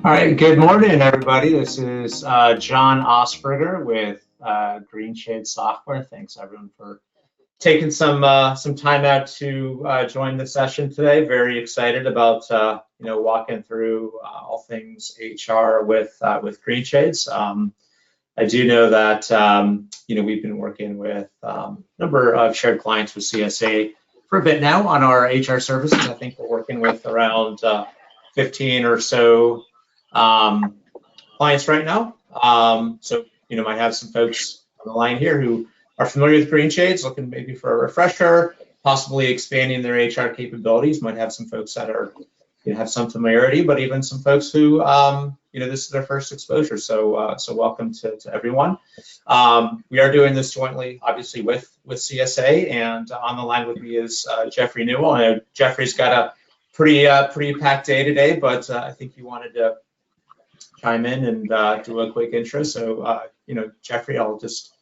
All right, good morning, everybody. This is John Osberger with Greenshades Software. Thanks, everyone, for taking some time out to join the session today. Very excited about walking through all things HR with Greenshades. I do know that we've been working with a number of shared clients with CSA for a bit now on our HR services. I think we're working with around 15 or so clients right now. So might have some folks on the line here who are familiar with Greenshades, looking maybe for a refresher, possibly expanding their HR capabilities. Might have some folks that are have some familiarity, but even some folks who this is their first exposure. So welcome to everyone. We are doing this jointly, obviously, with CSA, and on the line with me is Jeffrey Newell. I know Jeffrey's got a pretty packed day today, but I think you wanted to chime in and do a quick intro. So, Jeffrey, I'll just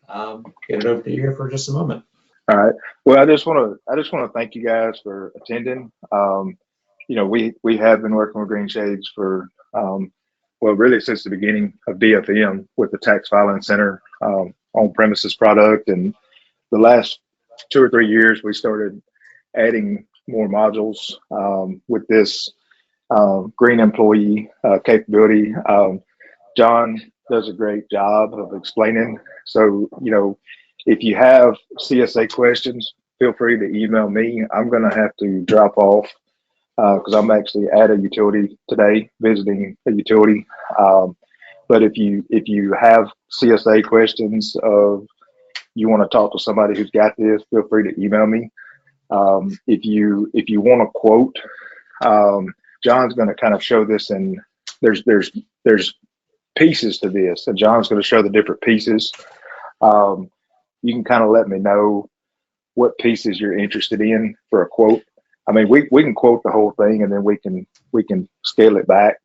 get it over to you here for just a moment. All right. Well, I just want to thank you guys for attending. We have been working with Greenshades for really since the beginning of DFM with the tax filing center on-premises product, and the last 2 or 3 years we started adding more modules with this green employee capability. John does a great job of explaining. So, if you have CSA questions, feel free to email me. I'm going to have to drop off because I'm actually at a utility today, visiting a utility. But if you have CSA questions, you want to talk to somebody who's got this, feel free to email me. If you want to quote, John's going to kind of show this, and there's pieces to this, and John's going to show the different pieces. You can kind of let me know what pieces you're interested in for a quote. I mean, we can quote the whole thing, and then we can scale it back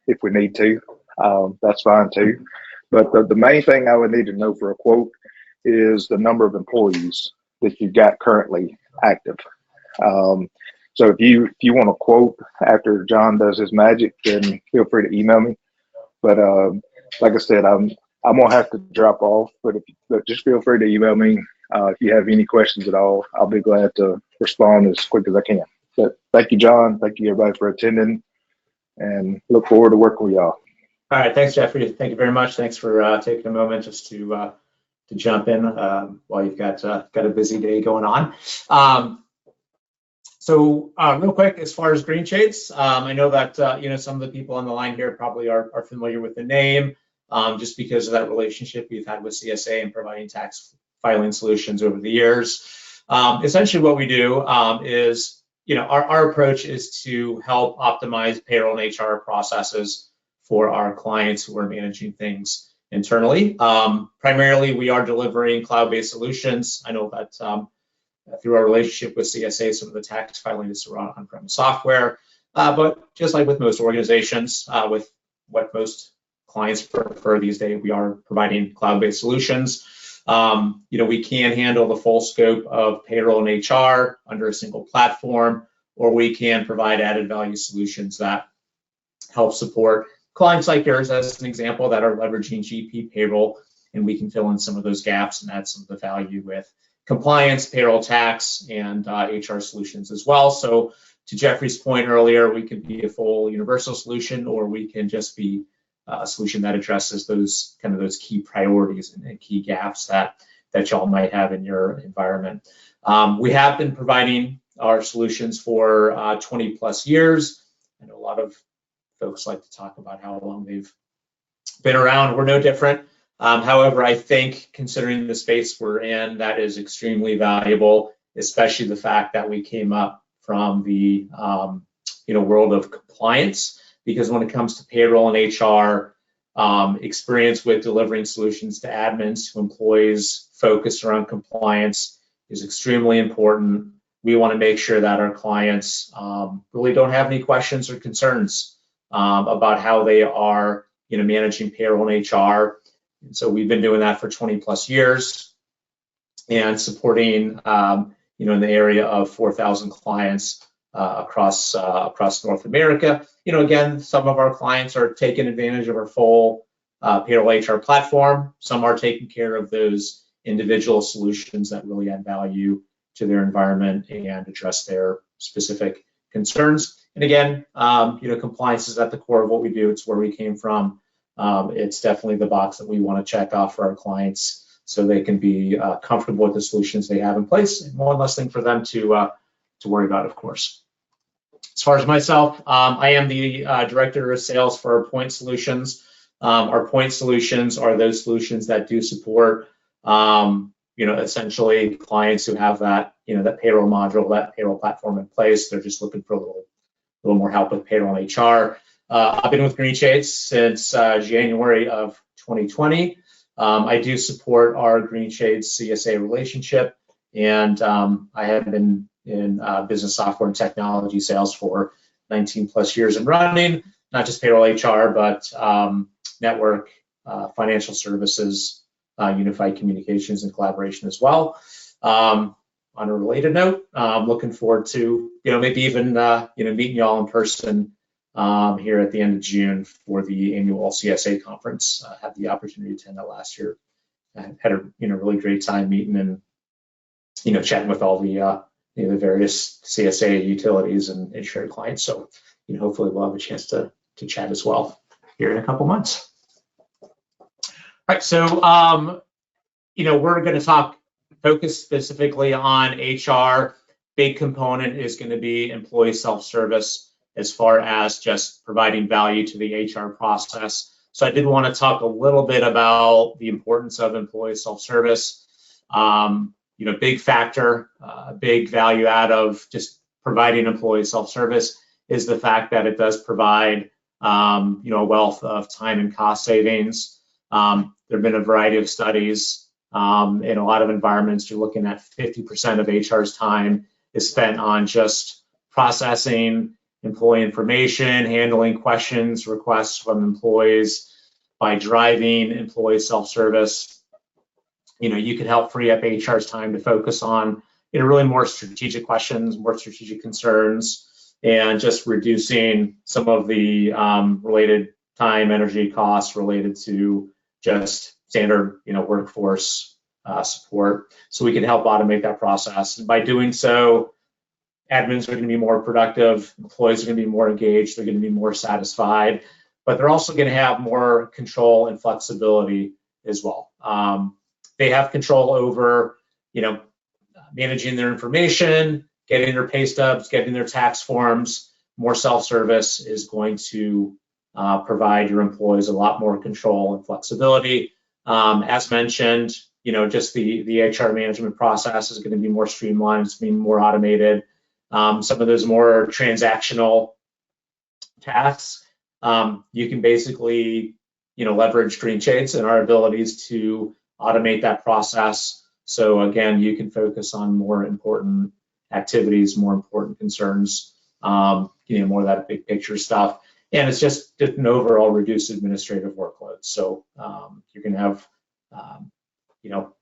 if we need to. That's fine too. But the main thing I would need to know for a quote is the number of employees that you've got currently active. So if you want to quote after John does his magic, then feel free to email me. But like I said, I'm gonna have to drop off. But just feel free to email me if you have any questions at all. I'll be glad to respond as quick as I can. But thank you, John. Thank you, everybody, for attending, and look forward to working with y'all. All right, thanks, Jeffrey. Thank you very much. Thanks for taking a moment just to jump in while you've got a busy day going on. So real quick, as far as Greenshades, I know that some of the people on the line here probably are familiar with the name, just because of that relationship we've had with CSA and providing tax filing solutions over the years. Essentially, what we do is, our approach is to help optimize payroll and HR processes for our clients who are managing things internally. Primarily, we are delivering cloud-based solutions. I know that through our relationship with CSA, some of the tax filing is around on-premise software, but just like with most organizations, with what most clients prefer these days, we are providing cloud-based solutions. We can handle the full scope of payroll and HR under a single platform, or we can provide added value solutions that help support clients like yours, as an example, that are leveraging GP payroll, and we can fill in some of those gaps and add some of the value with compliance, payroll, tax, and HR solutions as well. So to Jeffrey's point earlier, we can be a full universal solution, or we can just be a solution that addresses those key priorities and key gaps that y'all might have in your environment. We have been providing our solutions for 20 plus years. I know a lot of folks like to talk about how long they've been around. We're no different. However, I think considering the space we're in, that is extremely valuable, especially the fact that we came up from the world of compliance, because when it comes to payroll and HR, experience with delivering solutions to admins, to employees focused around compliance is extremely important. We want to make sure that our clients really don't have any questions or concerns about how they are managing payroll and HR. And so we've been doing that for 20 plus years and supporting, in the area of 4,000 clients across North America. Again, some of our clients are taking advantage of our full payroll HR platform. Some are taking care of those individual solutions that really add value to their environment and address their specific concerns. And again, compliance is at the core of what we do. It's where we came from. It's definitely the box that we want to check off for our clients so they can be comfortable with the solutions they have in place, and one less thing for them to worry about, of course. As far as myself, I am the Director of Sales for our Point Solutions. Our Point Solutions are those solutions that do support, essentially clients who have that, that payroll module, that payroll platform in place. They're just looking for a little more help with payroll and HR. I've been with Greenshades since January of 2020. I do support our Greenshades CSA relationship, and I have been in business software and technology sales for 19 plus years and running, not just payroll HR, but network, financial services, unified communications and collaboration as well. On a related note, I'm looking forward to, maybe even, meeting you all in person here at the end of June for the annual CSA conference. I had the opportunity to attend that last year. I had a, really great time meeting and, chatting with all the, the various CSA utilities and shared clients. So, hopefully we'll have a chance to chat as well here in a couple months. All right, so, we're going to focus specifically on HR. Big component is going to be employee self-service as far as just providing value to the HR process. So I did want to talk a little bit about the importance of employee self-service. Big factor, big value add of just providing employee self-service is the fact that it does provide, a wealth of time and cost savings. There have been a variety of studies in a lot of environments. You're looking at 50% of HR's time is spent on just processing employee information, handling questions, requests from employees. By driving employee self-service, you could help free up HR's time to focus on, really more strategic questions, more strategic concerns, and just reducing some of the related time, energy costs related to just standard, workforce support. So we can help automate that process. And by doing so, admins are going to be more productive, employees are going to be more engaged, they're going to be more satisfied, but they're also going to have more control and flexibility as well. They have control over, managing their information, getting their pay stubs, getting their tax forms. More self-service is going to provide your employees a lot more control and flexibility. As mentioned, just the HR management process is going to be more streamlined, it's being more automated. Some of those more transactional tasks, you can basically, leverage Greenshades and our abilities to automate that process. So again, you can focus on more important activities, more important concerns, more of that big picture stuff. And it's just an overall reduced administrative workload. So you're going to have,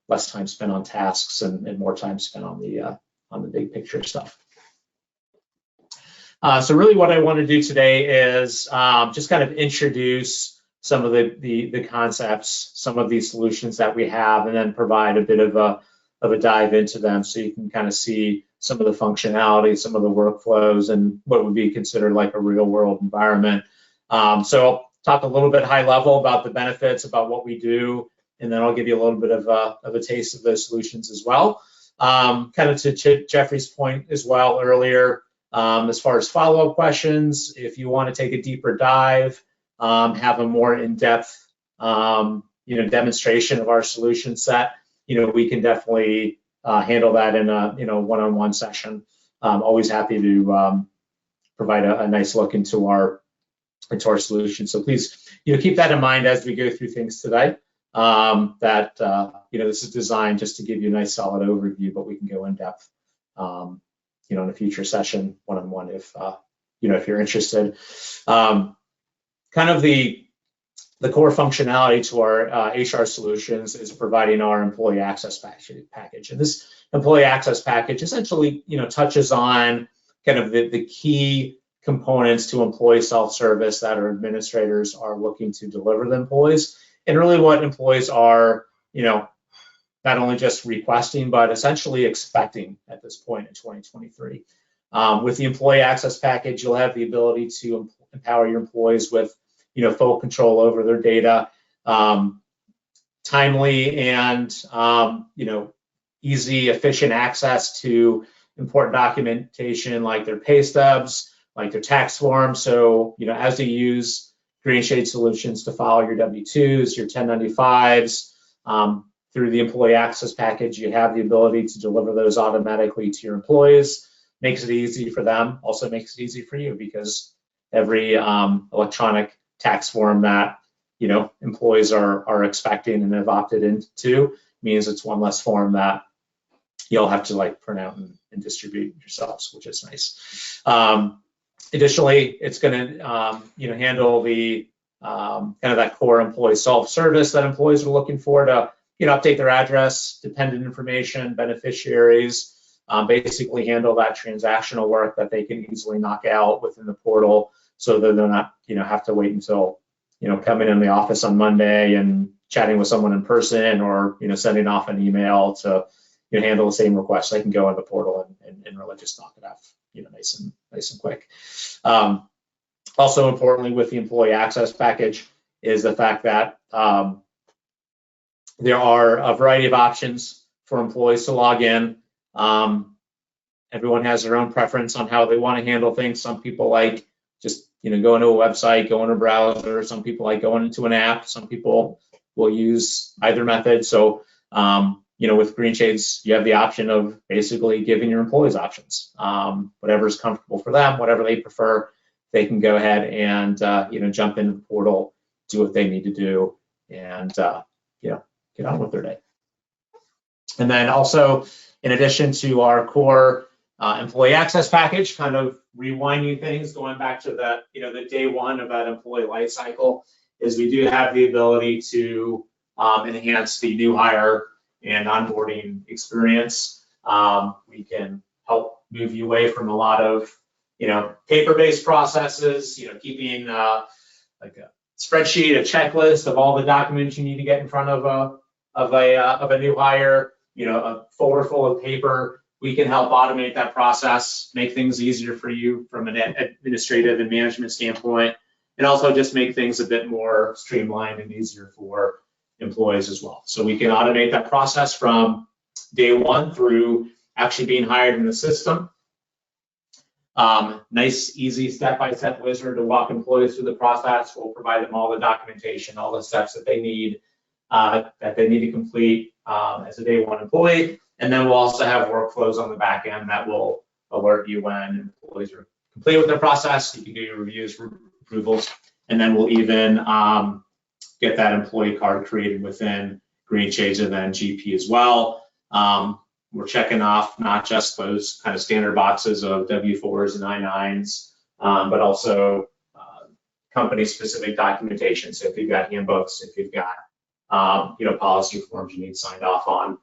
less time spent on tasks and more time spent on the big picture stuff. So really what I want to do today is just kind of introduce some of the concepts, some of these solutions that we have, and then provide a bit of a dive into them so you can kind of see some of the functionality, some of the workflows, and what would be considered like a real world environment. So I'll talk a little bit high level about the benefits, about what we do, and then I'll give you a little bit of a taste of those solutions as well. Kind of to Jeffrey's point as well earlier, as far as follow-up questions, if you want to take a deeper dive, have a more in-depth, demonstration of our solution set, we can definitely handle that in a one-on-one session. Always happy to provide a nice look into our solution. So please, keep that in mind as we go through things today. That this is designed just to give you a nice solid overview, but we can go in depth, in a future session, one-on-one, if you're interested. Kind of the core functionality to our HR solutions is providing our employee access package. And this employee access package essentially, touches on kind of the key components to employee self-service that our administrators are looking to deliver to employees, and really what employees are, not only just requesting, but essentially expecting at this point in 2023. With the employee access package, you'll have the ability to empower your employees with, full control over their data, timely and, easy, efficient access to important documentation like their pay stubs, like their tax forms. So, as they use Greenshades solutions to follow your W-2s, your 1095s, through the employee access package, you have the ability to deliver those automatically to your employees. Makes it easy for them, also makes it easy for you, because every electronic tax form that employees are expecting and have opted into means it's one less form that you'll have to print out and distribute yourselves, which is nice. Additionally, it's going to handle the kind of that core employee self-service that employees are looking for to update their address, dependent information, beneficiaries, basically handle that transactional work that they can easily knock out within the portal, so that they're not have to wait until coming in the office on Monday and chatting with someone in person, or sending off an email to handle the same request. They can go in the portal and really just knock it off nice and quick. Also importantly, with the employee access package is the fact that there are a variety of options for employees to log in. Everyone has their own preference on how they want to handle things. Some people like just going to a website, going to a browser. Some people like going into an app. Some people will use either method. So with Greenshades, you have the option of basically giving your employees options. Whatever is comfortable for them, whatever they prefer, they can go ahead and jump into the portal, do what they need to do, and get on with their day. And then also, in addition to our core employee access package, kind of rewinding things, going back to the day one of that employee life cycle, is we do have the ability to enhance the new hire and onboarding experience. We can help move you away from a lot of paper-based processes, keeping like a spreadsheet, a checklist of all the documents you need to get in front of a new hire, a folder full of paper. We can help automate that process, make things easier for you from an administrative and management standpoint, and also just make things a bit more streamlined and easier for employees as well. So we can automate that process from day one through actually being hired in the system. Nice, easy step-by-step wizard to walk employees through the process. We'll provide them all the documentation, all the steps that they need to complete as a day one employee. And then we'll also have workflows on the back end that will alert you when employees are complete with their process. You can do your reviews, approvals, and then we'll even get that employee card created within Greenshades and then GP as well. We're checking off not just those kind of standard boxes of W-4s and I-9s, but also company-specific documentation. So if you've got handbooks, if you've got policy forms you need signed off on,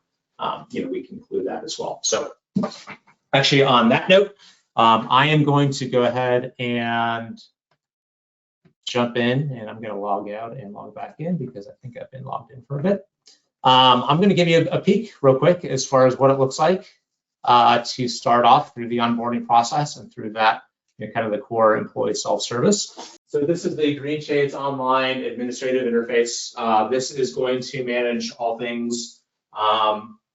we can include that as well. So actually, on that note, I am going to go ahead and jump in, and I'm going to log out and log back in because I think I've been logged in for a bit. I'm going to give you a peek real quick as far as what it looks like to start off through the onboarding process and through that kind of the core employee self-service. So this is the Greenshades online administrative interface. This is going to manage all things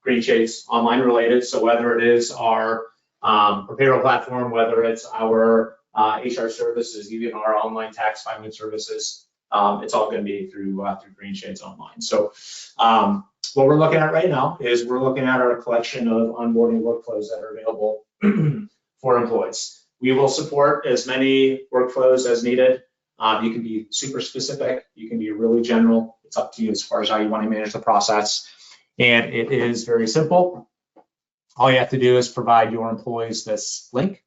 Greenshades online related. So whether it is our payroll platform, whether it's our HR services, even our online tax filing services, it's all going to be through Greenshades Online. So what we're looking at right now is we're looking at our collection of onboarding workflows that are available for employees. We will support as many workflows as needed. You can be super specific. You can be really general. It's up to you as far as how you want to manage the process. And it is very simple. All you have to do is provide your employees this link,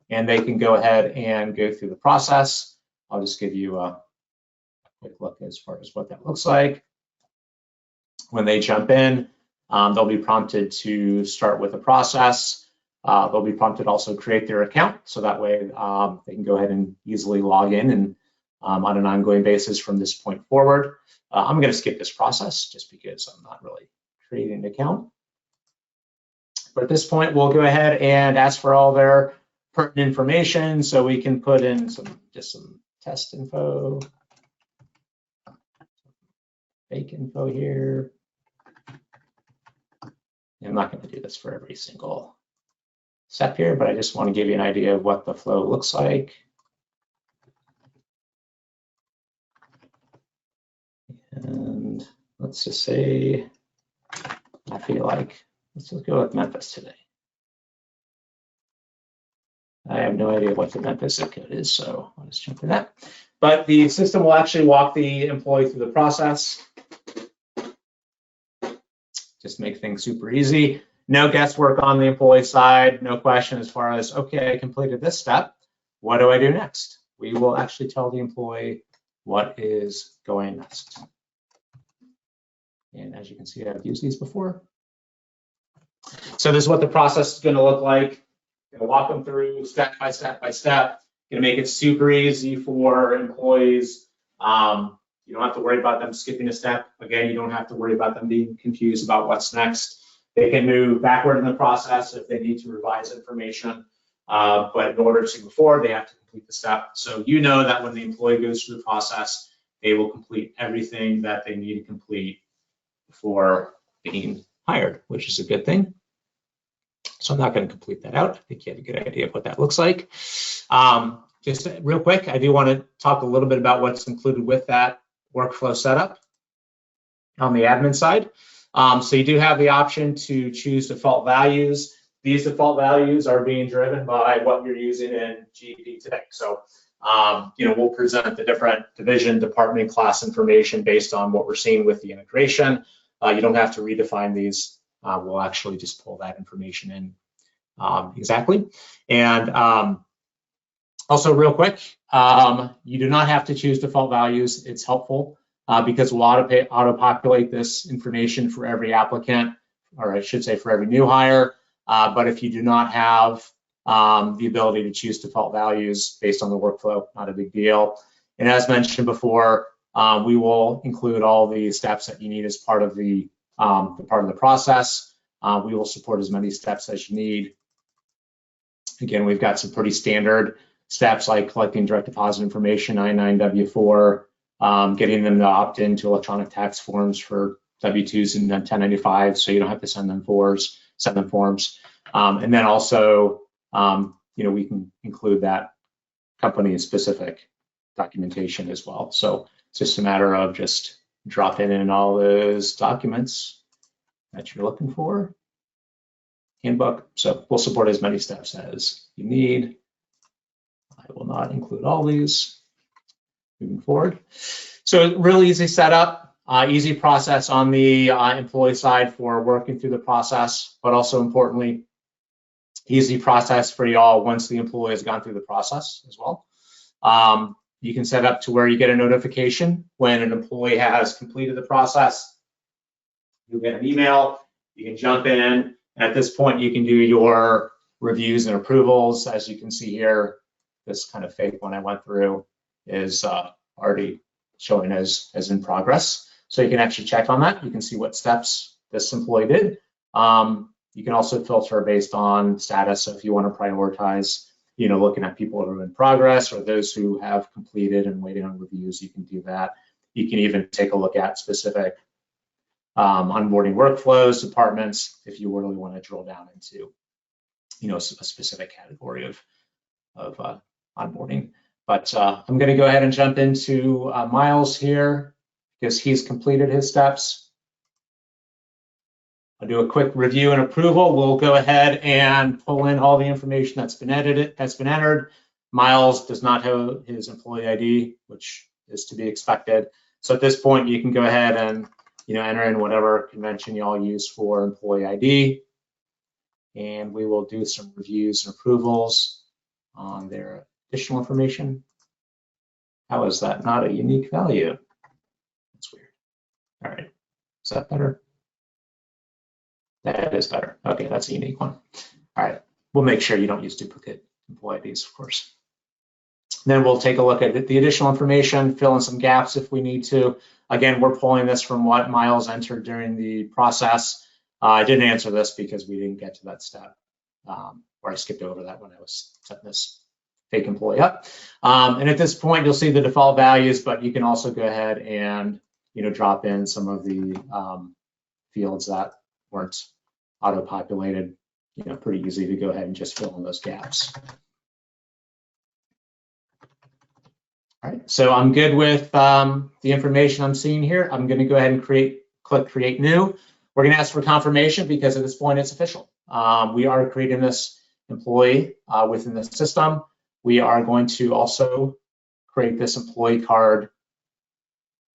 and they can go ahead and go through the process. I'll just give you a quick look as far as what that looks like. When they jump in, they'll be prompted to start with a process. they'll be prompted also create their account, so that way they can go ahead and easily log in and on an ongoing basis from this point forward. I'm going to skip this process just because I'm not really creating an account. But at this point, we'll go ahead and ask for all their pertinent information, so we can put in just some test info, fake info here. I'm not going to do this for every single step here, but I just want to give you an idea of what the flow looks like. And let's just say, I feel like, let's just go with Memphis today. I have no idea what the Memphis zip code is, so I'll just jump to that. But the system will actually walk the employee through the process. Just make things super easy. No guesswork on the employee side, no question as far as, okay, I completed this step. What do I do next? We will actually tell the employee what is going next. And as you can see, I've used these before. So this is what the process is going to look like. Going to walk them through step by step by step. Going to make it super easy for employees. You don't have to worry about them skipping a step. Again, you don't have to worry about them being confused about what's next. They can move backward in the process if they need to revise information. But in order to move forward, they have to complete the step. So you know that when the employee goes through the process, they will complete everything that they need to complete before being hired, which is a good thing. So I'm not going to complete that out. I think you have a good idea of what that looks like. Just real quick, I do want to talk a little bit about what's included with that workflow setup on the admin side. So you do have the option to choose default values. These default values are being driven by what you're using in GP today. So we'll present the different division, department, class information based on what we're seeing with the integration. You don't have to redefine these. We'll actually just pull that information in exactly. And also real quick, you do not have to choose default values. It's helpful because we'll auto-populate this information for every applicant, or I should say for every new hire. But if you do not have the ability to choose default values based on the workflow, not a big deal. And as mentioned before, we will include all the steps that you need as part of the process. We will support as many steps as you need. Again, we've got some pretty standard steps like collecting direct deposit information, I-9, W-4, getting them to opt into electronic tax forms for W-2s and 1095, so you don't have to send them forms. And then also, we can include that company-specific documentation as well. So it's just a matter of just dropping in all those documents that you're looking for. Handbook. So we'll support as many steps as you need. I will not include all these moving forward. So really easy setup, easy process on the employee side for working through the process, but also importantly, easy process for y'all once the employee has gone through the process as well. You can set up to where you get a notification when an employee has completed the process. You'll get an email, you can jump in, and at this point you can do your reviews and approvals. As you can see here, this kind of fake one I went through is already showing as in progress. So you can actually check on that. You can see what steps this employee did. You can also filter based on status. So if you want to prioritize, looking at people who are in progress or those who have completed and waiting on reviews, you can do that. You can even take a look at specific onboarding workflows, departments, if you really want to drill down into, a specific category of onboarding. But I'm going to go ahead and jump into Miles here because he's completed his steps. I'll do a quick review and approval. We'll go ahead and pull in all the information that's been entered. Miles does not have his employee ID, which is to be expected. So at this point, you can go ahead and enter in whatever convention you all use for employee ID. And we will do some reviews and approvals on their additional information. How is that not a unique value? That's weird. All right, is that better? That is better. Okay, that's a unique one. All right, we'll make sure you don't use duplicate employee IDs, of course. Then we'll take a look at the additional information, fill in some gaps if we need to. Again, we're pulling this from what Miles entered during the process. I didn't answer this because we didn't get to that step, or I skipped over that when I was setting this fake employee up. And at this point, you'll see the default values, but you can also go ahead and drop in some of the fields that weren't auto-populated. Pretty easy to go ahead and just fill in those gaps. All right, so I'm good with the information I'm seeing here. I'm going to go ahead and click Create New. We're going to ask for confirmation because at this point it's official. We are creating this employee within the system. We are going to also create this employee card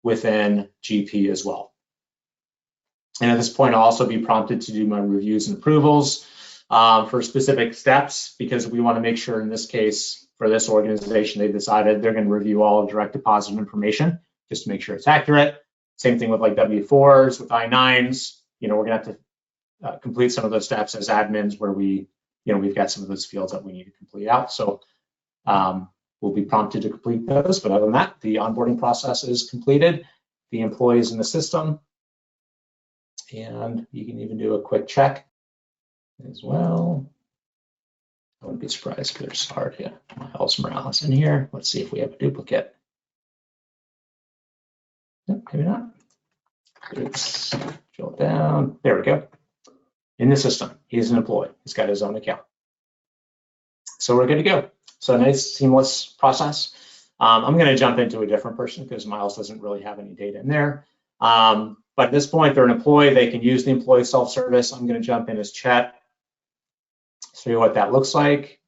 within GP as well. And at this point, I'll also be prompted to do my reviews and approvals for specific steps, because we want to make sure in this case, for this organization, they've decided they're going to review all direct deposit information just to make sure it's accurate. Same thing with like W-4s, with I-9s. We're going to have to complete some of those steps as admins where we've got some of those fields that we need to complete out. So we'll be prompted to complete those. But other than that, the onboarding process is completed. The employee is in the system. And you can even do a quick check as well. I wouldn't be surprised if there's already Miles Morales in here. Let's see if we have a duplicate. No, maybe not. Let's drill it down. There we go. In the system, he's an employee. He's got his own account. So we're good to go. So a nice seamless process. I'm going to jump into a different person because Miles doesn't really have any data in there. But at this point, they're an employee. They can use the employee self-service. I'm going to jump in as Chet. Show you what that looks like.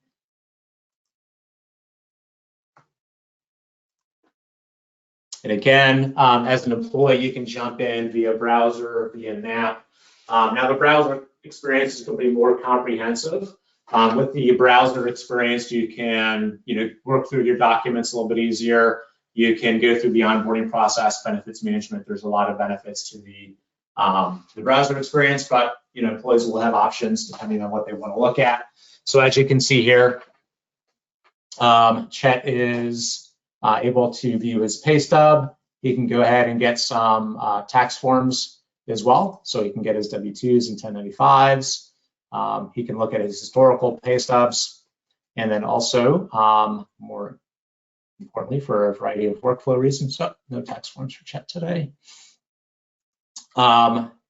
And again, as an employee, you can jump in via browser, via NAP. Now the browser experience is going to be more comprehensive. With the browser experience, you can work through your documents a little bit easier. You can go through the onboarding process, benefits management. There's a lot of benefits to the browser experience, but employees will have options depending on what they want to look at. So as you can see here, Chet is able to view his pay stub. He can go ahead and get some tax forms as well. So he can get his W-2s and 1095s. He can look at his historical pay stubs. And then also, more importantly, for a variety of workflow reasons, so no tax forms for Chet today.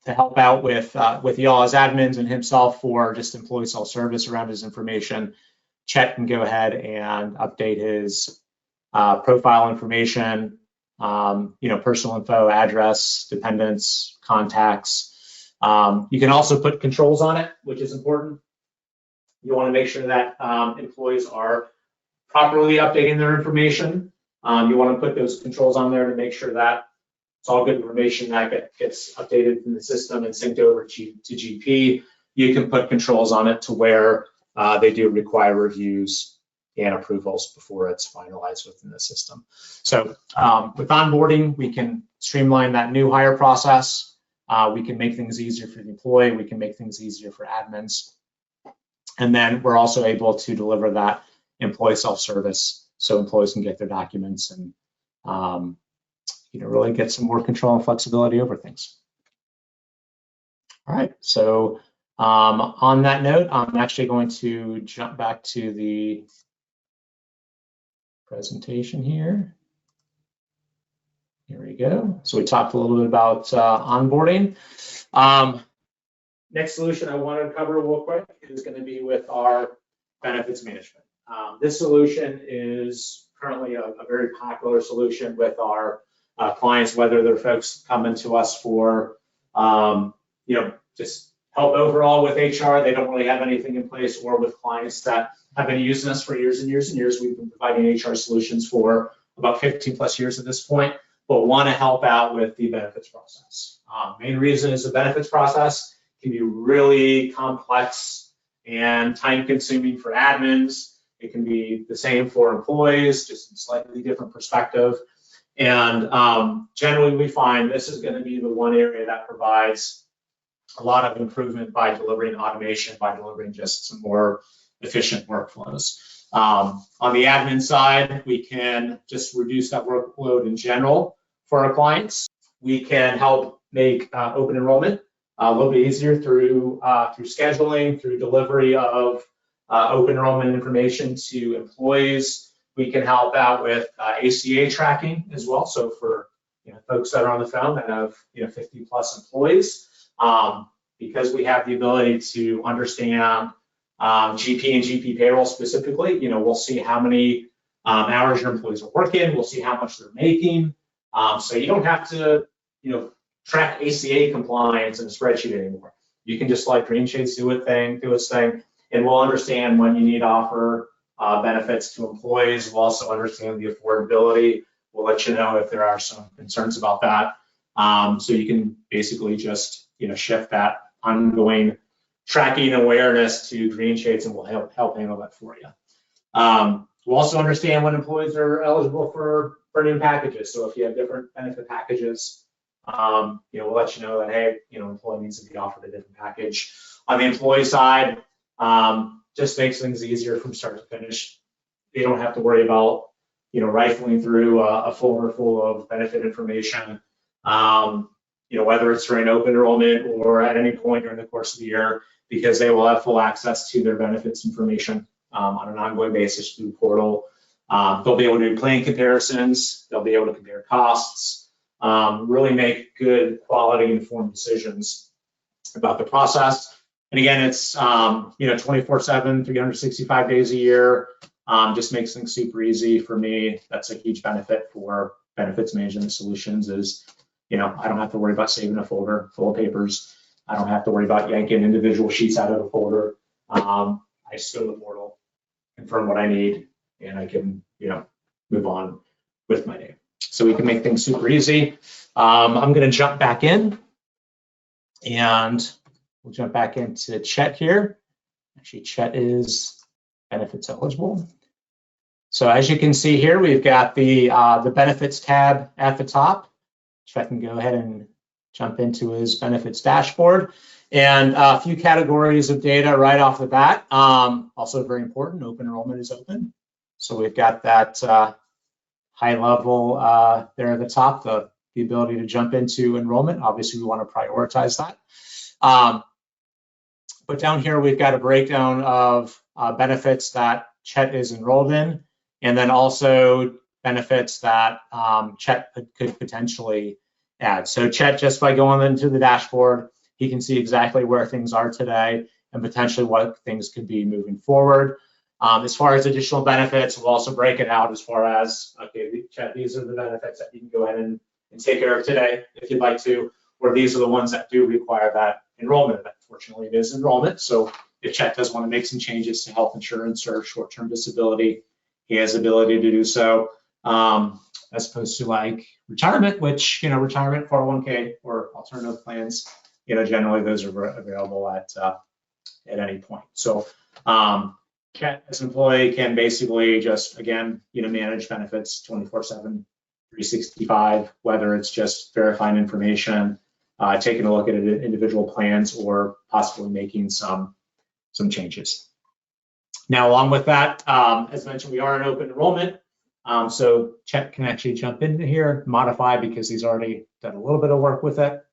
To help out with y'all as admins and himself for just employee self-service around his information, Chet can go ahead and update his profile information, personal info, address, dependents, contacts. You can also put controls on it, which is important. You want to make sure that employees are properly updating their information. You want to put those controls on there to make sure that it's all good information that gets updated in the system and synced over to GP. You can put controls on it to where they do require reviews and approvals before it's finalized within the system. So with onboarding, we can streamline that new hire process. We can make things easier for the employee. We can make things easier for admins. And then we're also able to deliver that employee self-service so employees can get their documents and really get some more control and flexibility over things. All right, so on that note, I'm actually going to jump back to the presentation here. Here we go. So we talked a little bit about onboarding. Next solution I wanted to cover real quick is going to be with our benefits management. This solution is currently a very popular solution with our clients, whether they're folks coming to us for, just help overall with HR. They don't really have anything in place, or with clients that have been using us for years and years and years. We've been providing HR solutions for about 15 plus years at this point, but want to help out with the benefits process. Main reason is the benefits process can be really complex and time consuming for admins. It can be the same for employees, just a slightly different perspective. And generally we find this is going to be the one area that provides a lot of improvement by delivering automation, by delivering just some more efficient workflows. On the admin side, we can just reduce that workload in general for our clients. We can help make open enrollment a little bit easier through scheduling, through delivery of open enrollment information to employees. We can help out with ACA tracking as well. So for folks that are on the phone that have 50 plus employees, because we have the ability to understand GP and GP payroll specifically, we'll see how many hours your employees are working. We'll see how much they're making. So you don't have to, track ACA compliance in a spreadsheet anymore. You can just let Greenshades do its thing, and we'll understand when you need to offer benefits to employees. We'll also understand the affordability. We'll let you know if there are some concerns about that. So you can basically just, shift that ongoing tracking awareness to Greenshades, and we'll help handle that for you. We'll also understand when employees are eligible for new packages. So if you have different benefit packages, we'll let you know that, hey, employee needs to be offered a different package. On the employee side, just makes things easier from start to finish. They don't have to worry about, rifling through a folder full of benefit information, whether it's during open enrollment or at any point during the course of the year, because they will have full access to their benefits information on an ongoing basis through the portal. They'll be able to do plan comparisons. They'll be able to compare costs, really make good quality informed decisions about the process. And again, it's 24/7, 365 days a year. Just makes things super easy for me. That's a huge benefit for benefits management solutions is, I don't have to worry about saving a folder full of papers. I don't have to worry about yanking individual sheets out of a folder. I just go to the portal, confirm what I need, and I can, move on with my day. So we can make things super easy. I'm going to jump back in, and we'll jump back into Chet here. Actually, Chet is benefits eligible. So as you can see here, we've got the benefits tab at the top. Chet can go ahead and jump into his benefits dashboard, and a few categories of data right off the bat. Also very important, open enrollment is open. So we've got that high level there at the top, the ability to jump into enrollment. Obviously, we want to prioritize that. But down here, we've got a breakdown of benefits that Chet is enrolled in, and then also benefits that Chet could potentially add. So Chet, just by going into the dashboard, he can see exactly where things are today and potentially what things could be moving forward. As far as additional benefits, we'll also break it out as far as, okay, Chet, these are the benefits that you can go ahead and take care of today if you'd like to, or these are the ones that do require that enrollment. Fortunately, it is enrollment. So if Chet does want to make some changes to health insurance or short-term disability, he has the ability to do so, as opposed to like retirement, which, retirement, 401k, or alternative plans, generally those are available at any point. So Chet, as an employee, can basically just, again, manage benefits 24/7, 365, whether it's just verifying information, taking a look at individual plans, or possibly making some changes. Now, along with that, as mentioned, we are in open enrollment. So Chet can actually jump into here, modify, because he's already done a little bit of work with it.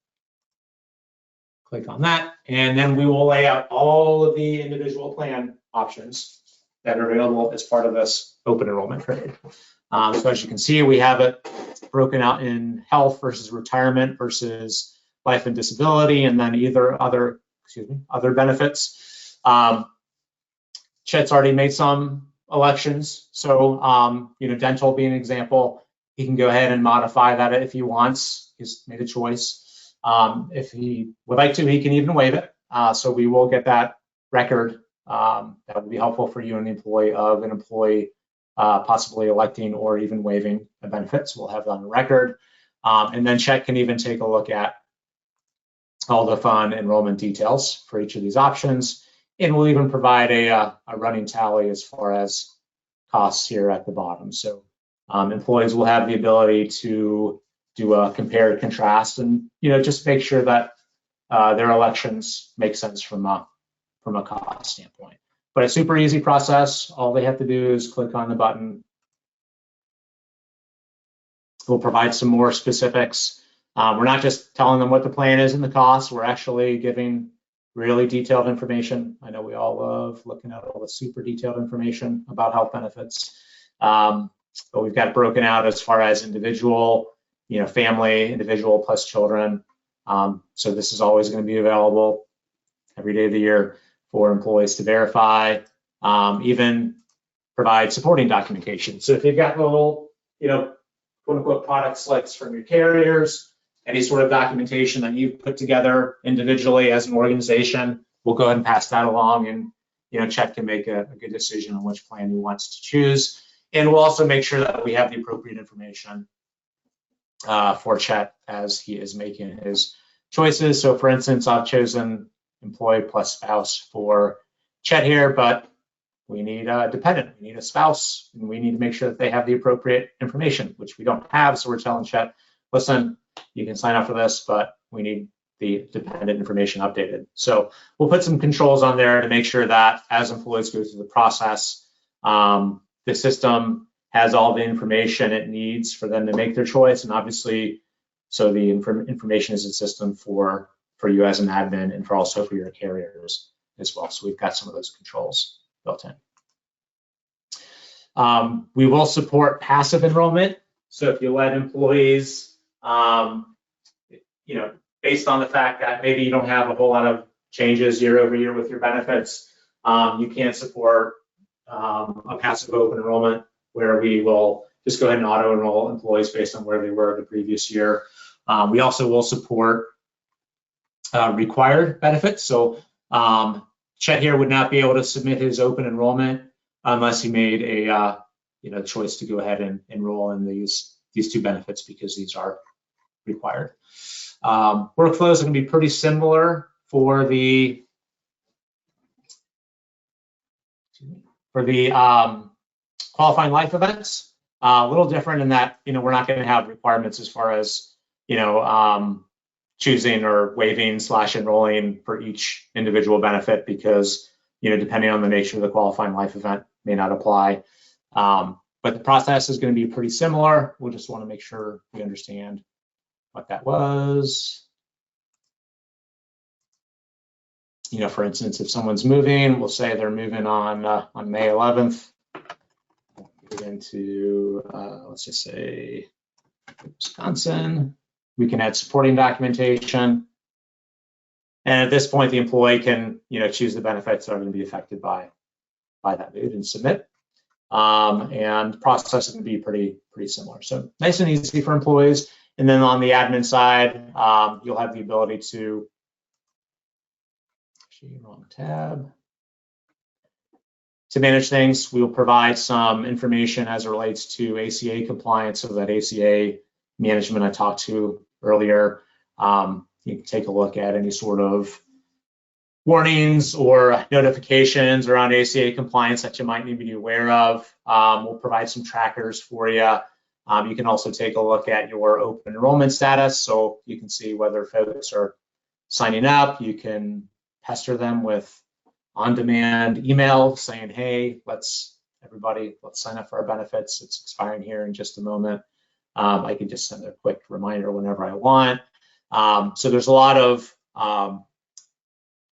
Click on that, and then we will lay out all of the individual plan options that are available as part of this open enrollment period. So as you can see, we have it broken out in health versus retirement versus life and disability, and then other benefits. Chet's already made some elections. So, dental being an example, he can go ahead and modify that if he wants. He's made a choice. If he would like to, he can even waive it. So we will get that record. That would be helpful for you and the employee of an employee possibly electing or even waiving the benefits. We'll have that on the record. And then Chet can even take a look at all the fund enrollment details for each of these options. And we'll even provide a running tally as far as costs here at the bottom. So employees will have the ability to do a compare and contrast, and just make sure that their elections make sense from a cost standpoint. but a super easy process. All they have to do is click on the button. We'll provide some more specifics. We're not just telling them what the plan is and the cost. We're actually giving really detailed information. I know we all love looking at all the super detailed information about health benefits, but we've got it broken out as far as individual, family, individual plus children. So this is always going to be available every day of the year for employees to verify, even provide supporting documentation. So if you've got little, quote unquote product slips from your carriers, any sort of documentation that you've put together individually as an organization, we'll go ahead and pass that along, and Chet can make a good decision on which plan he wants to choose. And we'll also make sure that we have the appropriate information for Chet as he is making his choices. So for instance, I've chosen employee plus spouse for Chet here, but we need a dependent, we need a spouse, and we need to make sure that they have the appropriate information, which we don't have. So we're telling Chet, listen, you can sign up for this, but we need the dependent information updated. So we'll put some controls on there to make sure that as employees go through the process, the system has all the information it needs for them to make their choice. And obviously, so the information is a system for you as an admin and also for your carriers as well. So we've got some of those controls built in. We will support passive enrollment. So if you let employees, based on the fact that maybe you don't have a whole lot of changes year over year with your benefits, you can support a passive open enrollment where we will just go ahead and auto enroll employees based on where they were the previous year. We also will support required benefits. So Chet here would not be able to submit his open enrollment unless he made a choice to go ahead and enroll in these two benefits, because these are required. Workflows are going to be pretty similar for the qualifying life events. A little different in that we're not going to have requirements as far as choosing or waiving / enrolling for each individual benefit, because depending on the nature of the qualifying life event may not apply. But the process is going to be pretty similar. We'll just want to make sure we understand what that was. For instance, if someone's moving, we'll say they're moving on May 11th. Get into, let's just say Wisconsin. We can add supporting documentation. And at this point, the employee can, choose the benefits that are going to be affected by that move and submit. And the process is going to be pretty similar. So nice and easy for employees. And then on the admin side, you'll have the ability to, actually wrong tab, to manage things. We will provide some information as it relates to ACA compliance, so that ACA management I talked to earlier. You can take a look at any sort of warnings or notifications around ACA compliance that you might need to be aware of. We'll provide some trackers for you. You can also take a look at your open enrollment status, so you can see whether folks are signing up. You can pester them with on-demand email saying, hey, let's sign up for our benefits. It's expiring here in just a moment. I can just send a quick reminder whenever I want. So there's a lot of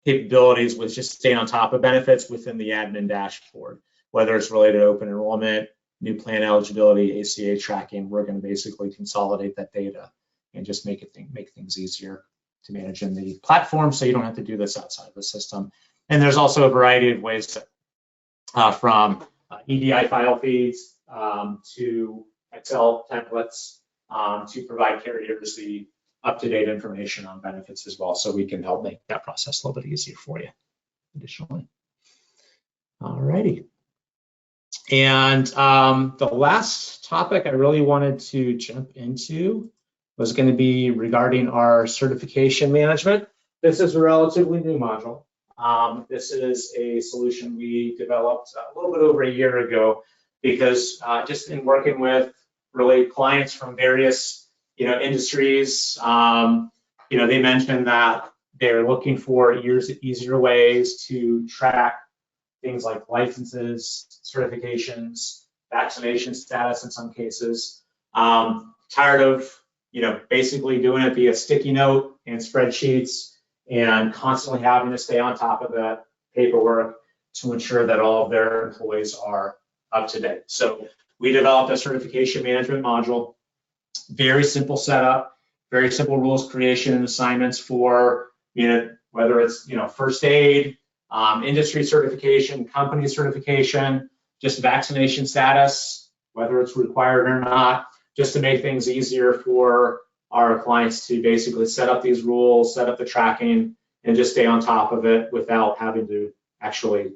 capabilities with just staying on top of benefits within the admin dashboard, whether it's related to open enrollment, new plan eligibility, ACA tracking. We're going to basically consolidate that data and just make things easier to manage in the platform, so you don't have to do this outside of the system. And there's also a variety of ways to, from EDI file feeds to Excel templates to provide carriers the up-to-date information on benefits as well, so we can help make that process a little bit easier for you additionally. All righty. And the last topic I really wanted to jump into was going to be regarding our certification management. This is a relatively new module. This is a solution we developed a little bit over a year ago, because just in working with really clients from various industries, they mentioned that they're looking for easier ways to track things like licenses, certifications, vaccination status in some cases. Tired of, basically doing it via sticky note and spreadsheets and constantly having to stay on top of that paperwork to ensure that all of their employees are up to date. So we developed a certification management module, very simple setup, very simple rules creation and assignments for, whether it's, first aid, industry certification, company certification, just vaccination status, whether it's required or not, just to make things easier for our clients to basically set up these rules, set up the tracking, and just stay on top of it without having to actually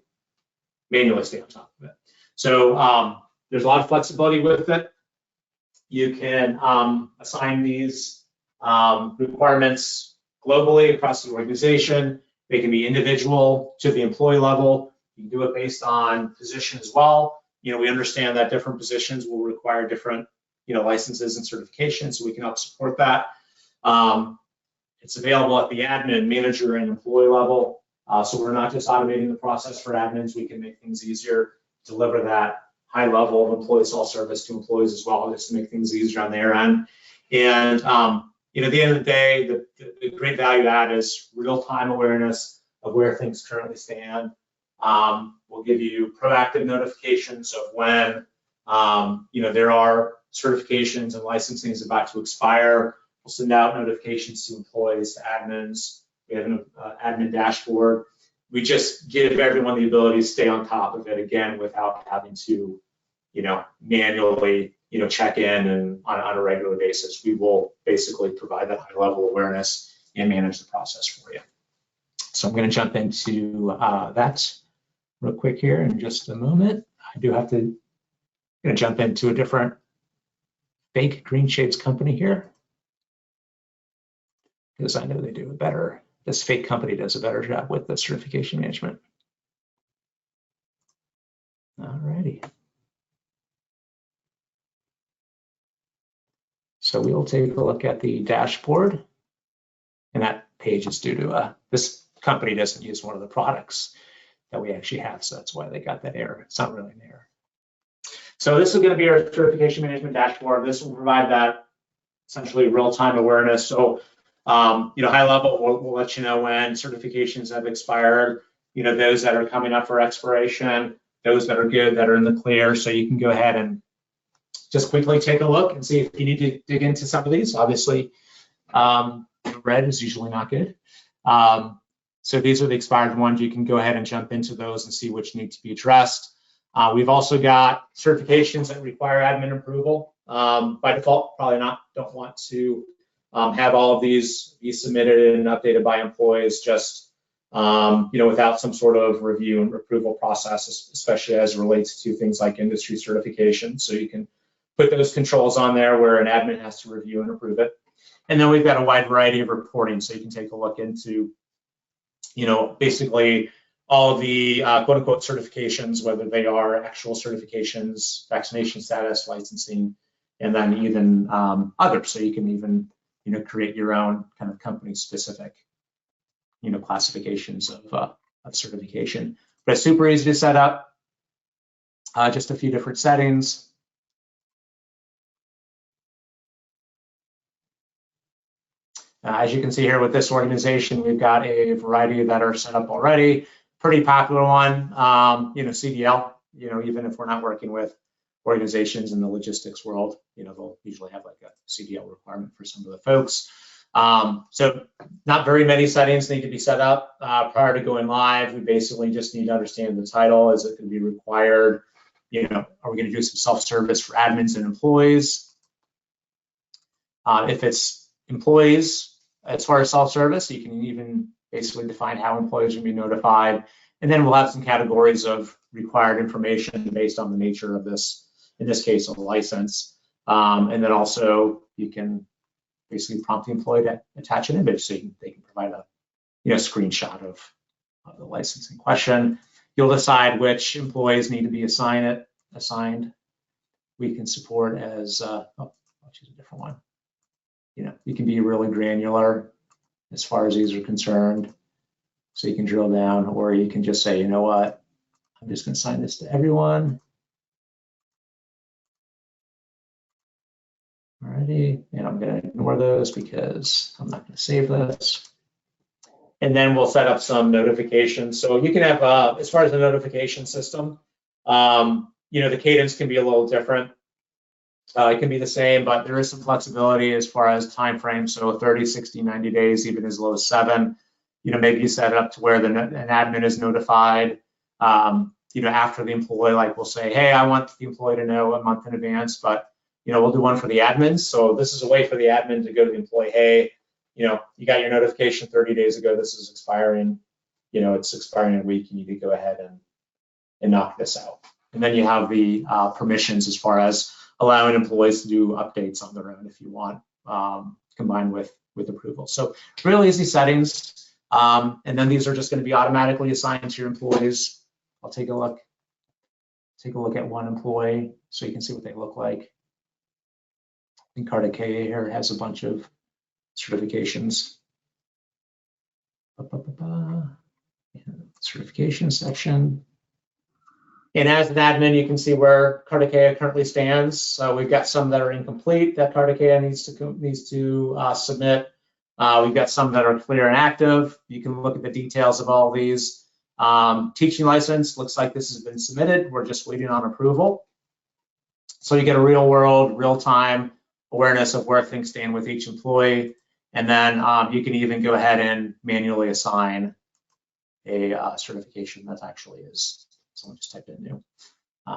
manually stay on top of it. So there's a lot of flexibility with it. You can assign these requirements globally across the organization. They can be individual to the employee level. You can do it based on position as well. We understand that different positions will require different licenses and certifications, so we can help support that. It's available at the admin, manager, and employee level. So we're not just automating the process for admins. We can make things easier, deliver that high level of employee self-service to employees as well, just to make things easier on their end. And at the end of the day, the great value add is real-time awareness of where things currently stand. We'll give you proactive notifications of when there are certifications and licensing is about to expire. We'll send out notifications to employees, to admins. We have an admin dashboard. We just give everyone the ability to stay on top of it, again, without having to, manually, check in and on a regular basis. We will basically provide that high level awareness and manage the process for you. So I'm going to jump into that real quick here in just a moment. I do have to jump into a different fake Greenshades company here, because I know they do a better, this fake company does a better job with the certification management. All righty. So we'll take a look at the dashboard, and that page is due to this company doesn't use one of the products that we actually have, so that's why they got that error. It's not really an error. So this is going to be our certification management dashboard. This will provide that essentially real-time awareness. So, high level, we'll let you know when certifications have expired, those that are coming up for expiration, those that are good, that are in the clear. So you can go ahead and just quickly take a look and see if you need to dig into some of these. Obviously, red is usually not good. So these are the expired ones. You can go ahead and jump into those and see which need to be addressed. We've also got certifications that require admin approval. By default, probably don't want to have all of these be submitted and updated by employees just without some sort of review and approval process, especially as it relates to things like industry certification. So you can put those controls on there where an admin has to review and approve it. And then we've got a wide variety of reporting, so you can take a look into basically all of the quote unquote certifications, whether they are actual certifications, vaccination status, licensing, and then even others. So you can even create your own kind of company specific classifications of certification. But it's super easy to set up. Just a few different settings. As you can see here with this organization, we've got a variety that are set up already. Pretty popular one, CDL. Even if we're not working with organizations in the logistics world, they'll usually have like a CDL requirement for some of the folks. So not very many settings need to be set up prior to going live. We basically just need to understand the title. Is it going to be required? Are we going to do some self-service for admins and employees? If it's employees, as far as self-service, you can even basically define how employees will be notified. And then we'll have some categories of required information based on the nature of this, in this case, a license. And then also you can basically prompt the employee to attach an image so they can provide a screenshot of the license in question. You'll decide which employees need to be assigned. We can support as, I'll choose a different one. You can be really granular as far as these are concerned. So you can drill down, or you can just say, I'm just going to assign this to everyone. Alrighty, and I'm going to ignore those because I'm not going to save this. And then we'll set up some notifications. So you can have, as far as the notification system, the cadence can be a little different. It can be the same, but there is some flexibility as far as time frame. So 30, 60, 90 days, even as low as 7. Maybe you set it up to where an admin is notified, after the employee, like we'll say, hey, I want the employee to know a month in advance, but, we'll do one for the admins. So this is a way for the admin to go to the employee, hey, you got your notification 30 days ago, this is expiring, it's expiring in a week, you need to go ahead and knock this out. And then you have the permissions as far as allowing employees to do updates on their own if you want, combined with approval. So real easy settings. And then these are just going to be automatically assigned to your employees. I'll take a look at one employee so you can see what they look like. I think Carta K here has a bunch of certifications. Certification section. And as an admin, you can see where Carta K currently stands. So we've got some that are incomplete that Carta K needs to submit. We've got some that are clear and active. You can look at the details of all of these. Teaching license looks like this has been submitted. We're just waiting on approval. So you get a real world, real time awareness of where things stand with each employee. And then you can even go ahead and manually assign a certification that actually is, someone just typed in new,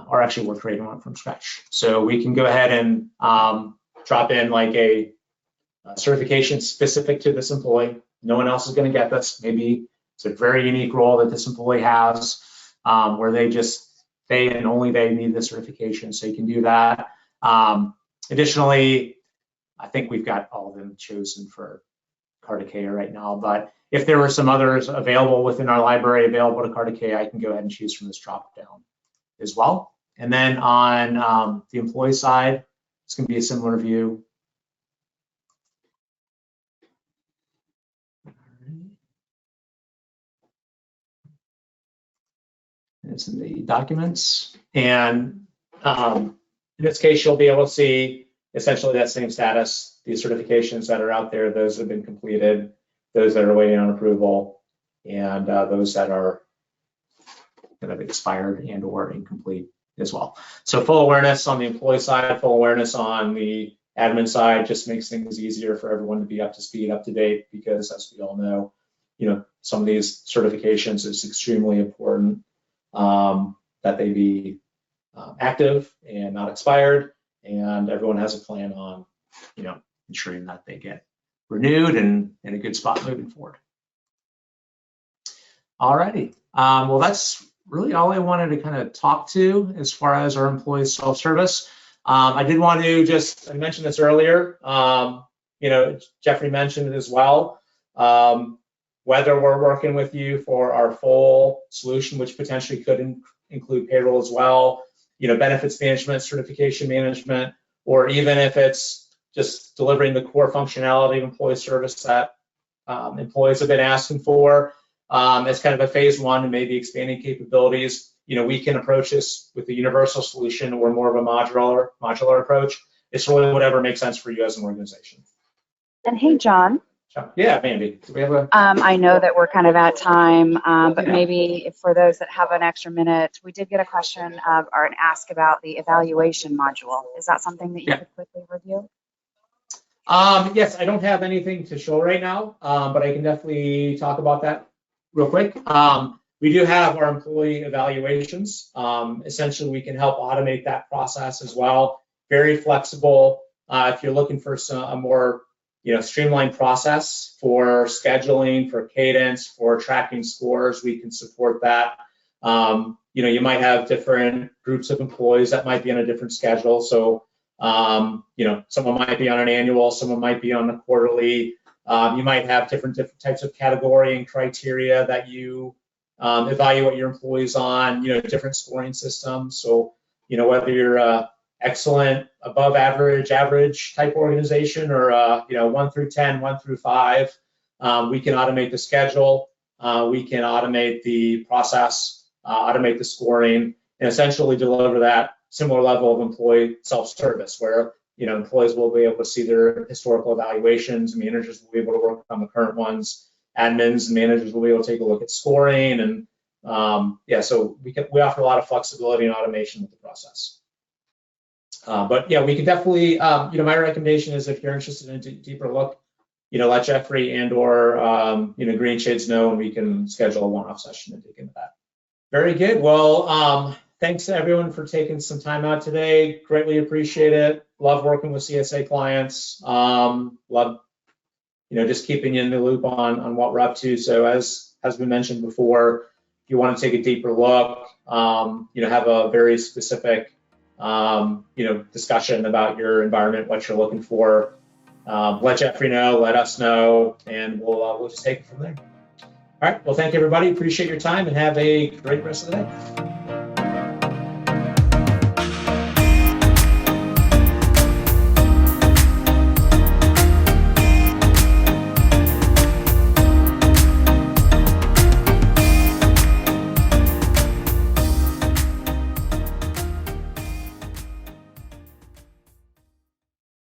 or actually we're creating one from scratch. So we can go ahead and drop in like a certification specific to this employee. No one else is going to get this. Maybe it's a very unique role that this employee has, where they and only they need the certification. So you can do that. Additionally, I think we've got all of them chosen for Carta K right now, but if there were some others available within our library available to Carta K, I can go ahead and choose from this drop down as well. And then on the employee side, it's going to be a similar view. It's in the documents, and in this case, you'll be able to see essentially that same status, these certifications that are out there, those have been completed, those that are waiting on approval, and those that are kind of expired and or incomplete as well. So full awareness on the employee side, full awareness on the admin side just makes things easier for everyone to be up to speed, up to date, because as we all know, some of these certifications is extremely important that they be active and not expired, and everyone has a plan on, ensuring that they get renewed and in a good spot moving forward. Alrighty, well, that's really all I wanted to kind of talk to as far as our employees self-service. I did want to I mentioned this earlier, Jeffrey mentioned it as well. Whether we're working with you for our full solution, which potentially could include payroll as well, benefits management, certification management, or even if it's just delivering the core functionality of employee service that employees have been asking for as kind of a phase one and maybe expanding capabilities, we can approach this with a universal solution or more of a modular approach. It's really whatever makes sense for you as an organization. And hey, John. Yeah, Mandy, do we have a? I know that we're kind of at time, but maybe for those that have an extra minute, we did get a question or an ask about the evaluation module. Is that something that you could quickly review? Yes, I don't have anything to show right now, but I can definitely talk about that real quick. We do have our employee evaluations. Essentially, we can help automate that process as well. Very flexible. If you're looking for a more streamlined process for scheduling, for cadence, for tracking scores, we can support that. You might have different groups of employees that might be on a different schedule. So, someone might be on an annual, someone might be on a quarterly. You might have different types of category and criteria that you evaluate your employees on, different scoring systems. So, whether you're excellent, above average, average type organization, or 1 through 10, 1 through 5, we can automate the schedule. We can automate the process automate the scoring, and essentially deliver that similar level of employee self-service where employees will be able to see their historical evaluations, managers will be able to work on the current ones, admins and managers will be able to take a look at scoring, and so we offer a lot of flexibility and automation with the process. But yeah, we can definitely, my recommendation is if you're interested in a deeper look, let Jeffrey and/or Greenshades know, and we can schedule a one-off session to dig into that. Very good. Well, thanks to everyone for taking some time out today. Greatly appreciate it. Love working with CSA clients. Love, just keeping you in the loop on what we're up to. So as we mentioned before, if you want to take a deeper look, have a very specific, discussion about your environment, what you're looking for, let Jeffrey know, let us know, and we'll just take it from there. All right. Well, thank you, everybody. Appreciate your time and have a great rest of the day.